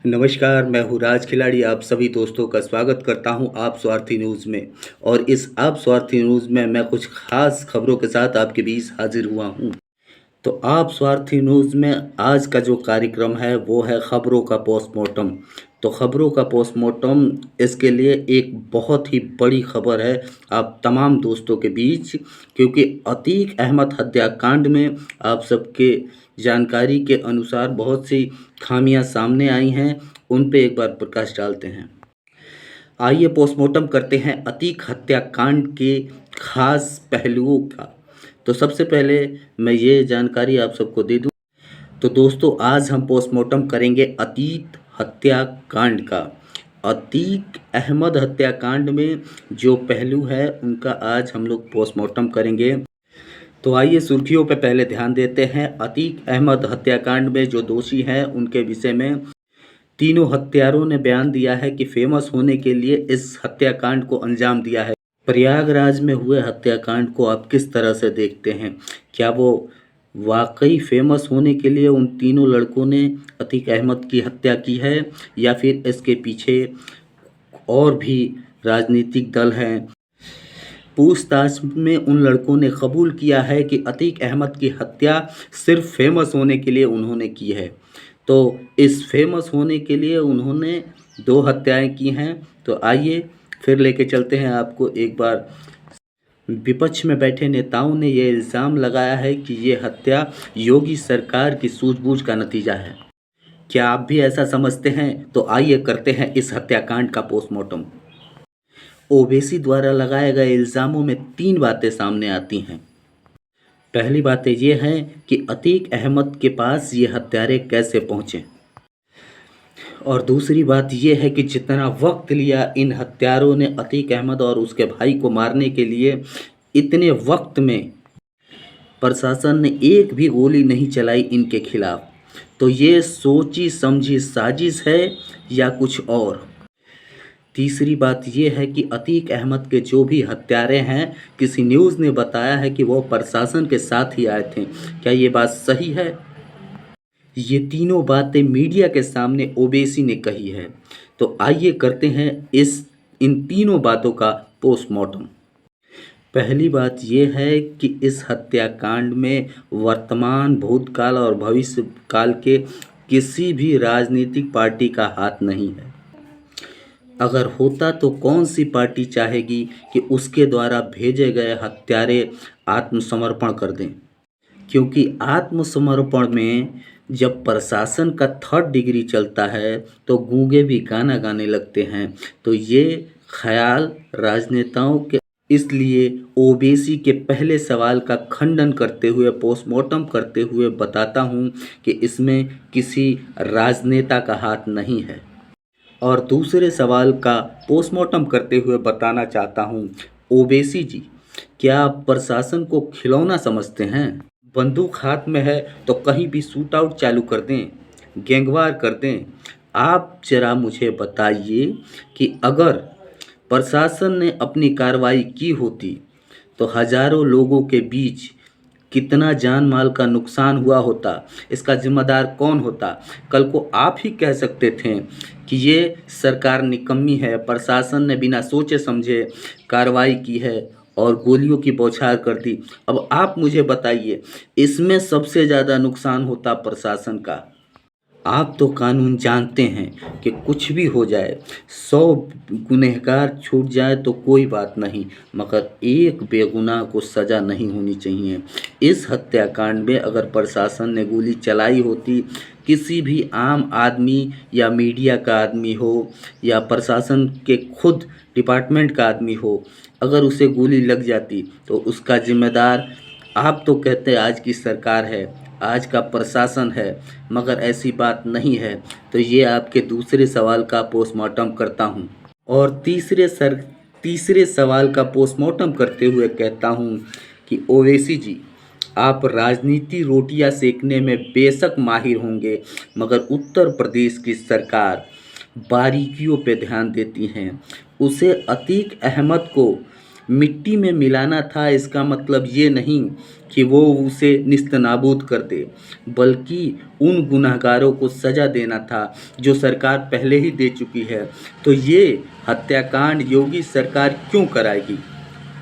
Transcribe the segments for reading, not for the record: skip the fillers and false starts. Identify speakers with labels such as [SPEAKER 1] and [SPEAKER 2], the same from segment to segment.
[SPEAKER 1] नमस्कार, मैं हूँ राज खिलाड़ी। आप सभी दोस्तों का स्वागत करता हूँ आप स्वार्थी न्यूज़ में। और इस आप स्वार्थी न्यूज़ में मैं कुछ खास खबरों के साथ आपके बीच हाजिर हुआ हूँ। तो आप स्वार्थी न्यूज़ में आज का जो कार्यक्रम है वो है खबरों का पोस्टमार्टम। तो खबरों का पोस्टमार्टम इसके लिए एक बहुत ही बड़ी खबर है आप तमाम दोस्तों के बीच, क्योंकि अतीक अहमद हत्याकांड में आप सबके जानकारी के अनुसार बहुत सी खामियां सामने आई हैं। उन पे एक बार प्रकाश डालते हैं। आइए पोस्टमार्टम करते हैं अतीक हत्याकांड के खास पहलुओं का। तो सबसे पहले मैं ये जानकारी आप सबको दे दूं। तो दोस्तों, आज हम पोस्टमार्टम करेंगे अतीक हत्याकांड का। अतीक अहमद हत्याकांड में जो पहलू है उनका आज हम लोग पोस्टमार्टम करेंगे। तो आइए सुर्खियों पर पहले ध्यान देते हैं। अतीक अहमद हत्याकांड में जो दोषी हैं उनके विषय में तीनों हत्यारों ने बयान दिया है कि फेमस होने के लिए इस हत्याकांड को अंजाम दिया है। प्रयागराज में हुए हत्याकांड को आप किस तरह से देखते हैं? क्या वो वाकई फेमस होने के लिए उन तीनों लड़कों ने अतीक अहमद की हत्या की है, या फिर इसके पीछे और भी राजनीतिक दल हैं? पूछताछ में उन लड़कों ने कबूल किया है कि अतीक अहमद की हत्या सिर्फ फेमस होने के लिए उन्होंने की है। तो इस फेमस होने के लिए उन्होंने दो हत्याएं की हैं। तो आइए फिर लेके चलते हैं आपको एक बार। विपक्ष में बैठे नेताओं ने यह इल्ज़ाम लगाया है कि ये हत्या योगी सरकार की सूझबूझ का नतीजा है। क्या आप भी ऐसा समझते हैं? तो आइए करते हैं इस हत्याकांड का पोस्टमार्टम। ओवैसी द्वारा लगाए गए इल्ज़ामों में तीन बातें सामने आती हैं। पहली बातें ये हैं कि अतीक अहमद के पास ये हत्यारे कैसे पहुँचे, और दूसरी बात यह है कि जितना वक्त लिया इन हत्यारों ने अतीक अहमद और उसके भाई को मारने के लिए, इतने वक्त में प्रशासन ने एक भी गोली नहीं चलाई इनके खिलाफ। तो ये सोची समझी साजिश है या कुछ और? तीसरी बात यह है कि अतीक अहमद के जो भी हत्यारे हैं, किसी न्यूज़ ने बताया है कि वो प्रशासन के साथ ही आए थे। क्या ये बात सही है? ये तीनों बातें मीडिया के सामने ओवैसी ने कही है। तो आइए करते हैं इन तीनों बातों का पोस्टमार्टम। पहली बात यह है कि इस हत्याकांड में वर्तमान, भूतकाल और भविष्य काल के किसी भी राजनीतिक पार्टी का हाथ नहीं है। अगर होता तो कौन सी पार्टी चाहेगी कि उसके द्वारा भेजे गए हत्यारे आत्मसमर्पण कर दें? क्योंकि आत्मसमर्पण में जब प्रशासन का थर्ड डिग्री चलता है तो गूंगे भी गाना गाने लगते हैं। तो ये ख्याल राजनेताओं के, इसलिए ओवैसी के पहले सवाल का खंडन करते हुए, पोस्टमार्टम करते हुए बताता हूँ कि इसमें किसी राजनेता का हाथ नहीं है। और दूसरे सवाल का पोस्टमार्टम करते हुए बताना चाहता हूँ, ओवैसी जी, क्या आप प्रशासन को खिलौना समझते हैं? बंदूक हाथ में है तो कहीं भी शूट आउट चालू कर दें, गैंगवार कर दें। आप जरा मुझे बताइए कि अगर प्रशासन ने अपनी कार्रवाई की होती तो हजारों लोगों के बीच कितना जान माल का नुकसान हुआ होता, इसका जिम्मेदार कौन होता? कल को आप ही कह सकते थे कि ये सरकार निकम्मी है, प्रशासन ने बिना सोचे समझे कार्रवाई की है और गोलियों की बौछार कर दी। अब आप मुझे बताइए, इसमें सबसे ज़्यादा नुकसान होता प्रशासन का। आप तो कानून जानते हैं कि कुछ भी हो जाए, 100 गुनहगार छूट जाए तो कोई बात नहीं, मगर एक बेगुनाह को सज़ा नहीं होनी चाहिए। इस हत्याकांड में अगर प्रशासन ने गोली चलाई होती, किसी भी आम आदमी या मीडिया का आदमी हो या प्रशासन के खुद डिपार्टमेंट का आदमी हो, अगर उसे गोली लग जाती तो उसका जिम्मेदार, आप तो कहते हैं आज की सरकार है, आज का प्रशासन है, मगर ऐसी बात नहीं है। तो ये आपके दूसरे सवाल का पोस्टमार्टम करता हूँ। और तीसरे सवाल का पोस्टमार्टम करते हुए कहता हूँ कि ओवैसी जी, आप राजनीति रोटियां सेकने में बेशक माहिर होंगे, मगर उत्तर प्रदेश की सरकार बारीकियों पे ध्यान देती हैं। उसे अतीक अहमद को मिट्टी में मिलाना था इसका मतलब ये नहीं कि वो उसे निस्तनाबूद कर दे, बल्कि उन गुनहगारों को सज़ा देना था जो सरकार पहले ही दे चुकी है। तो ये हत्याकांड योगी सरकार क्यों कराएगी?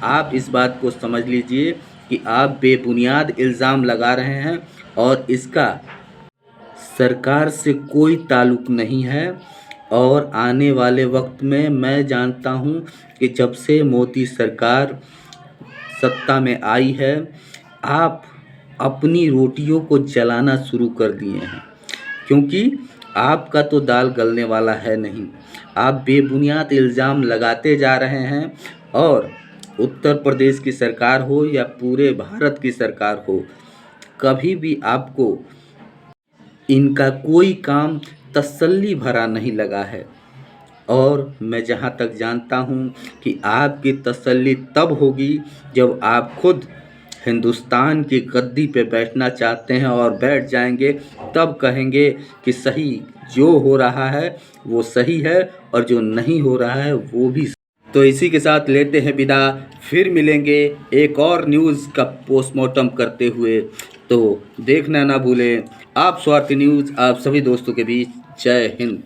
[SPEAKER 1] आप इस बात को समझ लीजिए कि आप बेबुनियाद इल्ज़ाम लगा रहे हैं और इसका सरकार से कोई ताल्लुक़ नहीं है। और आने वाले वक्त में मैं जानता हूँ कि जब से मोदी सरकार सत्ता में आई है, आप अपनी रोटियों को जलाना शुरू कर दिए हैं, क्योंकि आपका तो दाल गलने वाला है नहीं। आप बेबुनियाद इल्ज़ाम लगाते जा रहे हैं और उत्तर प्रदेश की सरकार हो या पूरे भारत की सरकार हो, कभी भी आपको इनका कोई काम तसल्ली भरा नहीं लगा है। और मैं जहाँ तक जानता हूँ कि आपकी तसल्ली तब होगी जब आप खुद हिंदुस्तान की गद्दी पे बैठना चाहते हैं और बैठ जाएंगे, तब कहेंगे कि सही जो हो रहा है वो सही है और जो नहीं हो रहा है वो भी। तो इसी के साथ लेते हैं विदा, फिर मिलेंगे एक और न्यूज़ का पोस्टमार्टम करते हुए। तो देखना ना भूलें आप स्वार्थी न्यूज़ आप सभी दोस्तों के बीच। जय हिंद।